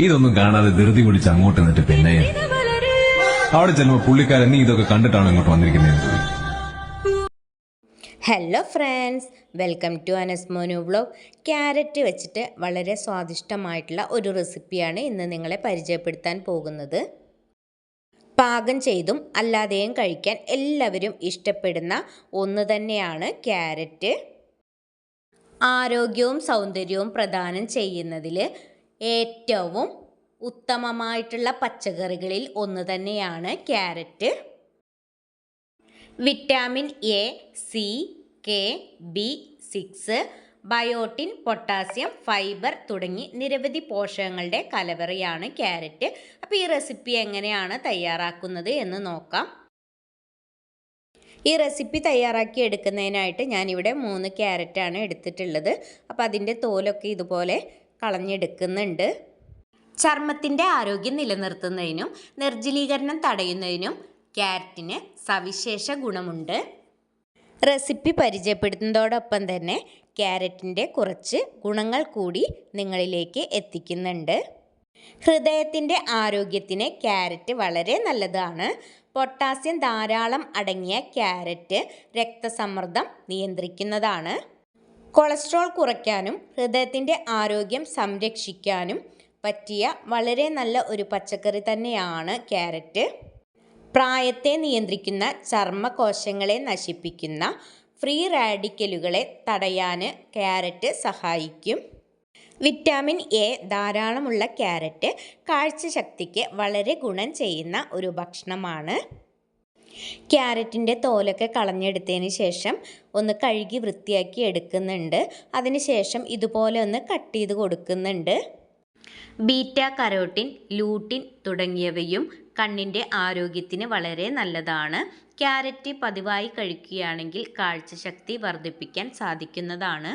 ഇതൊന്നും കാണാതെ ധൃതി പിടിച്ച് അങ്ങോട്ട് നിന്നിട്ട് പിന്നെ അവിടെ ചെല്ലുമ്പോ പുള്ളിക്കാരൻ നീ ഇതൊക്കെ കണ്ടിട്ടാണ് ഇങ്ങോട്ട് വന്നിരിക്കുന്നത്. Hello friends, welcome to Anasmonu vlog. Carrot വെച്ചിട്ട് വളരെ സ്വാദിഷ്ടമായിട്ടുള്ള ഒരു റെസിപ്പിയാണ് ഇന്ന് നിങ്ങളെ പരിചയപ്പെടുത്താൻ പോകുന്നത്. പാകം ചെയ്തും അല്ലാതെയും കഴിക്കാൻ എല്ലാവരും ഇഷ്ടപ്പെടുന്ന ഒന്ന് തന്നെയാണ് ക്യാരറ്റ്. ആരോഗ്യവും സൗന്ദര്യവും പ്രദാനം ചെയ്യുന്നതിൽ ഏറ്റവും ഉത്തമമായിട്ടുള്ള പച്ചക്കറികളിൽ ഒന്ന് തന്നെയാണ് carrot. Vitamin A, C, K, B6, biotin, potassium, fibre തുടങ്ങി നിരവധി പോഷകങ്ങളുടെ കലവറയാണ് ക്യാരറ്റ്. അപ്പോൾ ഈ റെസിപ്പി എങ്ങനെയാണ് തയ്യാറാക്കുന്നത് എന്ന് നോക്കാം. ഈ റെസിപ്പി തയ്യാറാക്കി എടുക്കുന്നതിനായിട്ട് ഞാനിവിടെ 3 ക്യാരറ്റാണ് എടുത്തിട്ടുള്ളത്. അപ്പോൾ അതിൻ്റെ തോലൊക്കെ ഇതുപോലെ കളഞ്ഞെടുക്കുന്നുണ്ട്. ചർമ്മത്തിൻ്റെ ആരോഗ്യം നിലനിർത്തുന്നതിനും നിർജ്ജലീകരണം തടയുന്നതിനും ക്യാരറ്റിന് സവിശേഷ ഗുണമുണ്ട്. റെസിപ്പി പരിചയപ്പെടുത്തുന്നതോടൊപ്പം തന്നെ ക്യാരറ്റിൻ്റെ കുറച്ച് ഗുണങ്ങൾ കൂടി നിങ്ങളിലേക്ക് എത്തിക്കുന്നുണ്ട്. ഹൃദയത്തിൻ്റെ ആരോഗ്യത്തിന് ക്യാരറ്റ് വളരെ നല്ലതാണ്. പൊട്ടാസ്യം ധാരാളം അടങ്ങിയ ക്യാരറ്റ് രക്തസമ്മർദ്ദം നിയന്ത്രിക്കുന്നതാണ്. കൊളസ്ട്രോൾ കുറയ്ക്കാനും ഹൃദയത്തിൻ്റെ ആരോഗ്യം സംരക്ഷിക്കാനും പറ്റിയ വളരെ നല്ല ഒരു പച്ചക്കറി തന്നെയാണ് ക്യാരറ്റ്. പ്രായത്തെ നിയന്ത്രിക്കുന്ന ചർമ്മകോശങ്ങളെ നശിപ്പിക്കുന്ന ഫ്രീ റാഡിക്കലുകളെ തടയാൻ ക്യാരറ്റ് സഹായിക്കും. വിറ്റാമിൻ എ ധാരാളമുള്ള ക്യാരറ്റ് കാഴ്ചശക്തിക്ക് വളരെ ഗുണം ചെയ്യുന്ന ഒരു ഭക്ഷണമാണ്. ക്യാരറ്റിൻ്റെ തോലൊക്കെ കളഞ്ഞെടുത്തതിന് ശേഷം ഒന്ന് കഴുകി വൃത്തിയാക്കി എടുക്കുന്നുണ്ട്. അതിനുശേഷം ഇതുപോലെ ഒന്ന് കട്ട് ചെയ്ത് കൊടുക്കുന്നുണ്ട്. ബീറ്റ കരോട്ടിൻ, ലൂട്ടിൻ തുടങ്ങിയവയും കണ്ണിൻ്റെ ആരോഗ്യത്തിന് വളരെ നല്ലതാണ്. ക്യാരറ്റ് പതിവായി കഴിക്കുകയാണെങ്കിൽ കാഴ്ചശക്തി വർദ്ധിപ്പിക്കാൻ സാധിക്കുന്നതാണ്.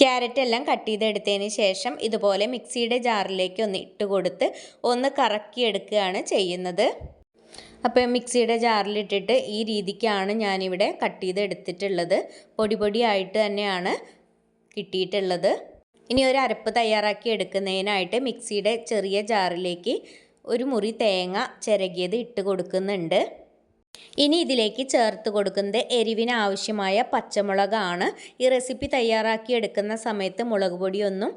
ക്യാരറ്റ് എല്ലാം കട്ട് ചെയ്തെടുത്തതിന് ശേഷം ഇതുപോലെ മിക്സിയുടെ ജാറിലേക്ക് ഒന്ന് ഇട്ട് കൊടുത്ത് ഒന്ന് കറക്കിയെടുക്കുകയാണ് ചെയ്യുന്നത്. അപ്പോൾ മിക്സിയുടെ ജാറിലിട്ടിട്ട് ഈ രീതിക്കാണ് ഞാനിവിടെ കട്ട് ചെയ്തെടുത്തിട്ടുള്ളത്. പൊടി പൊടിയായിട്ട് തന്നെയാണ് കിട്ടിയിട്ടുള്ളത്. ഇനി ഒരു അരപ്പ് തയ്യാറാക്കി എടുക്കുന്നതിനായിട്ട് മിക്സിയുടെ ചെറിയ ജാറിലേക്ക് ഒരു മുറി തേങ്ങ ചിരകിയത് ഇട്ട് കൊടുക്കുന്നുണ്ട്. ഇനി ഇതിലേക്ക് ചേർത്ത് കൊടുക്കുന്നത് എരിവിന് ആവശ്യമായ പച്ചമുളകാണ്. ഈ റെസിപ്പി തയ്യാറാക്കി എടുക്കുന്ന സമയത്ത് മുളക് പൊടിയൊന്നും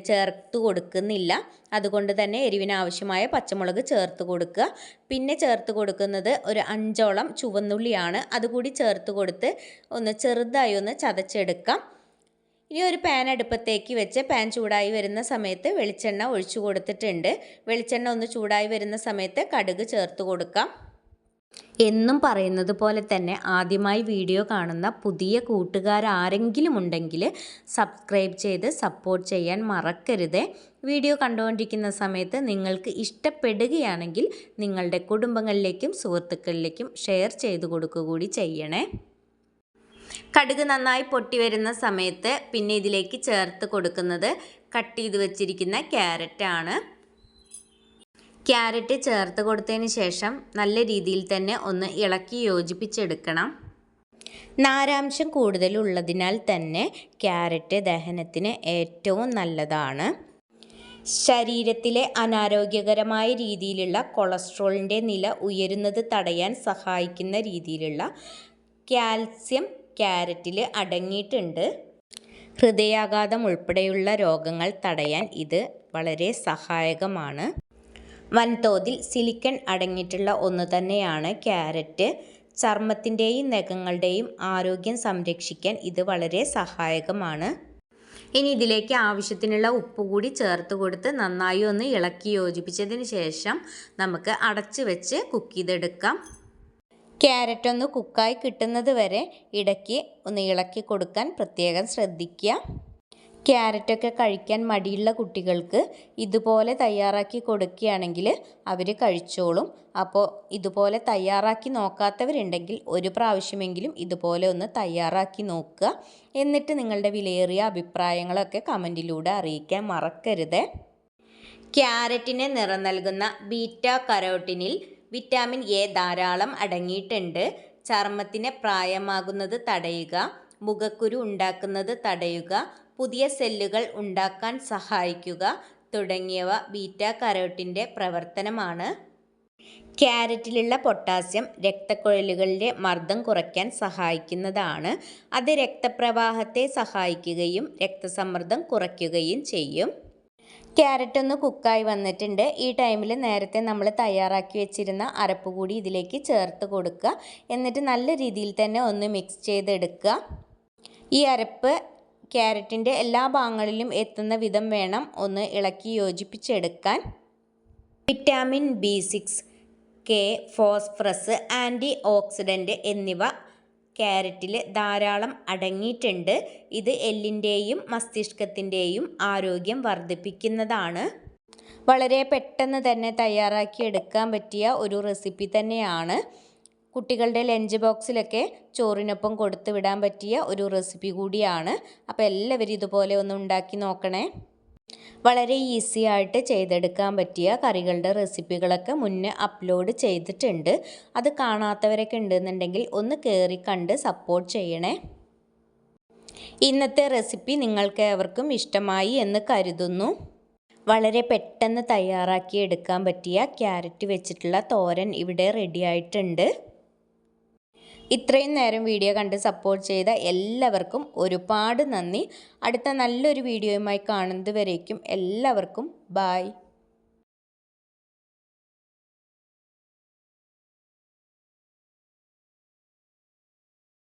ചേർത്ത് കൊടുക്കുന്നില്ല. അതുകൊണ്ട് തന്നെ എരിവിന് ആവശ്യമായ പച്ചമുളക് ചേർത്ത് കൊടുക്കുക. പിന്നെ ചേർത്ത് കൊടുക്കുന്നത് ഒരു 5ഓളം ചുവന്നുള്ളിയാണ്. അതുകൂടി ചേർത്ത് കൊടുത്ത് ഒന്ന് ചെറുതായി ഒന്ന് ചതച്ചെടുക്കാം. ഇനി ഒരു പാൻ അടുപ്പത്തേക്ക് വെച്ച് പാൻ ചൂടായി വരുന്ന സമയത്ത് വെളിച്ചെണ്ണ ഒഴിച്ചു കൊടുത്തിട്ടുണ്ട്. വെളിച്ചെണ്ണ ഒന്ന് ചൂടായി വരുന്ന സമയത്ത് കടുക് ചേർത്ത് കൊടുക്കാം. എന്നും പറയുന്നത് പോലെ തന്നെ ആദ്യമായി വീഡിയോ കാണുന്ന പുതിയ കൂട്ടുകാരാരെങ്കിലും ഉണ്ടെങ്കിൽ സബ്സ്ക്രൈബ് ചെയ്ത് സപ്പോർട്ട് ചെയ്യാൻ മറക്കരുത്. വീഡിയോ കണ്ടുകൊണ്ടിരിക്കുന്ന സമയത്ത് നിങ്ങൾക്ക് ഇഷ്ടപ്പെടുകയാണെങ്കിൽ നിങ്ങളുടെ കുടുംബങ്ങളിലേക്കും സുഹൃത്തുക്കളിലേക്കും ഷെയർ ചെയ്ത് കൊടുക്കുക കൂടി ചെയ്യണേ. കടുക് നന്നായി പൊട്ടി വരുന്ന സമയത്ത് പിന്നെ ഇതിലേക്ക് ചേർത്ത് കൊടുക്കുന്നത് കട്ട് ചെയ്ത് വെച്ചിരിക്കുന്ന ക്യാരറ്റാണ്. ക്യാരറ്റ് ചേർത്ത് കൊടുത്തതിന് ശേഷം നല്ല രീതിയിൽ തന്നെ ഒന്ന് ഇളക്കി യോജിപ്പിച്ചെടുക്കണം. നാരാംശം കൂടുതലുള്ളതിനാൽ തന്നെ ക്യാരറ്റ് ദഹനത്തിന് ഏറ്റവും നല്ലതാണ്. ശരീരത്തിലെ അനാരോഗ്യകരമായ രീതിയിലുള്ള കൊളസ്ട്രോളിൻ്റെ നില ഉയരുന്നത് തടയാൻ സഹായിക്കുന്ന രീതിയിലുള്ള കാൽസ്യം ക്യാരറ്റിൽ അടങ്ങിയിട്ടുണ്ട്. ഹൃദയാഘാതം ഉൾപ്പെടെയുള്ള രോഗങ്ങൾ തടയാൻ ഇത് വളരെ സഹായകമാണ്. വൻതോതിൽ സിലിക്കൺ അടങ്ങിയിട്ടുള്ള ഒന്ന് തന്നെയാണ് ക്യാരറ്റ്. ചർമ്മത്തിൻ്റെയും നഖങ്ങളുടെയും ആരോഗ്യം സംരക്ഷിക്കാൻ ഇത് വളരെ സഹായകമാണ്. ഇനി ഇതിലേക്ക് ആവശ്യത്തിനുള്ള ഉപ്പ് കൂടി ചേർത്ത് കൊടുത്ത് നന്നായി ഒന്ന് ഇളക്കി യോജിപ്പിച്ചതിന് ശേഷം നമുക്ക് അടച്ച് വെച്ച് കുക്ക് ചെയ്തെടുക്കാം. ക്യാരറ്റ് ഒന്ന് കുക്കായി കിട്ടുന്നത് വരെ ഇടയ്ക്ക് ഒന്ന് ഇളക്കി കൊടുക്കാൻ പ്രത്യേകം ശ്രദ്ധിക്കുക. ക്യാരറ്റൊക്കെ കഴിക്കാൻ മടിയുള്ള കുട്ടികൾക്ക് ഇതുപോലെ തയ്യാറാക്കി കൊടുക്കുകയാണെങ്കിൽ അവർ കഴിച്ചോളും. അപ്പോൾ ഇതുപോലെ തയ്യാറാക്കി നോക്കാത്തവരുണ്ടെങ്കിൽ ഒരു പ്രാവശ്യമെങ്കിലും ഇതുപോലെ ഒന്ന് തയ്യാറാക്കി നോക്കുക. എന്നിട്ട് നിങ്ങളുടെ വിലയേറിയ അഭിപ്രായങ്ങളൊക്കെ കമൻറ്റിലൂടെ അറിയിക്കാൻ മറക്കരുത്. ക്യാരറ്റിന് നിറം നൽകുന്ന ബീറ്റ കരോട്ടിനിൽ വിറ്റാമിൻ എ ധാരാളം അടങ്ങിയിട്ടുണ്ട്. ചർമ്മത്തിന് പ്രായമാകുന്നത് തടയുക, മുഖക്കുരു ഉണ്ടാക്കുന്നത് തടയുക, പുതിയ സെല്ലുകൾ ഉണ്ടാക്കാൻ സഹായിക്കുക, തുടങ്ങിയവ ബീറ്റ കരോട്ടിൻ്റെ പ്രവർത്തനമാണ്. ക്യാരറ്റിലുള്ള പൊട്ടാസ്യം രക്തക്കുഴലുകളിലെ മർദ്ദം കുറയ്ക്കാൻ സഹായിക്കുന്നതാണ്. അത് രക്തപ്രവാഹത്തെ സഹായിക്കുകയും രക്തസമ്മർദ്ദം കുറയ്ക്കുകയും ചെയ്യും. ക്യാരറ്റ് ഒന്ന് കുക്കായി വന്നിട്ടുണ്ട്. ഈ ടൈമിൽ നേരത്തെ നമ്മൾ തയ്യാറാക്കി വെച്ചിരുന്ന അരപ്പ് കൂടി ഇതിലേക്ക് ചേർത്ത് കൊടുക്കുക. എന്നിട്ട് നല്ല രീതിയിൽ തന്നെ ഒന്ന് മിക്സ് ചെയ്തെടുക്കുക. ഈ അരപ്പ് ക്യാരറ്റിൻ്റെ എല്ലാ ഭാഗങ്ങളിലും എത്തുന്ന വിധം വേണം ഒന്ന് ഇളക്കി യോജിപ്പിച്ചെടുക്കാൻ. Vitamin B6, K, phosphorus, antioxidant എന്നിവ ക്യാരറ്റിൽ ധാരാളം അടങ്ങിയിട്ടുണ്ട്. ഇത് എല്ലിൻ്റെയും മസ്തിഷ്കത്തിൻ്റെയും ആരോഗ്യം വർദ്ധിപ്പിക്കുന്നതാണ്. വളരെ പെട്ടെന്ന് തന്നെ തയ്യാറാക്കിയെടുക്കാൻ പറ്റിയ ഒരു റെസിപ്പി തന്നെയാണ്. കുട്ടികളുടെ ലഞ്ച് ബോക്സിലൊക്കെ ചോറിനൊപ്പം കൊടുത്തു വിടാൻ പറ്റിയ ഒരു റെസിപ്പി കൂടിയാണ്. അപ്പോൾ എല്ലാവരും ഇതുപോലെ ഒന്ന് ഉണ്ടാക്കി നോക്കണേ. വളരെ ഈസി ആയിട്ട് ചെയ്തെടുക്കാൻ പറ്റിയ കറികളുടെ റെസിപ്പികളൊക്കെ മുന്നേ അപ്ലോഡ് ചെയ്തിട്ടുണ്ട്. അത് കാണാത്തവരൊക്കെ ഉണ്ടെന്നുണ്ടെങ്കിൽ ഒന്ന് കയറി കണ്ട് സപ്പോർട്ട് ചെയ്യണേ. ഇന്നത്തെ റെസിപ്പി നിങ്ങൾക്ക് ഏവർക്കും ഇഷ്ടമായി എന്ന് കരുതുന്നു. വളരെ പെട്ടെന്ന് തയ്യാറാക്കി എടുക്കാൻ പറ്റിയ ക്യാരറ്റ് വെച്ചിട്ടുള്ള തോരൻ ഇവിടെ റെഡി ആയിട്ടുണ്ട്. ഇത്രയും നേരം വീഡിയോ കണ്ട് സപ്പോർട്ട് ചെയ്ത എല്ലാവർക്കും ഒരുപാട് നന്ദി. അടുത്ത നല്ലൊരു വീഡിയോയുമായി കാണുന്നത് വരേക്കും എല്ലാവർക്കും ബായ്.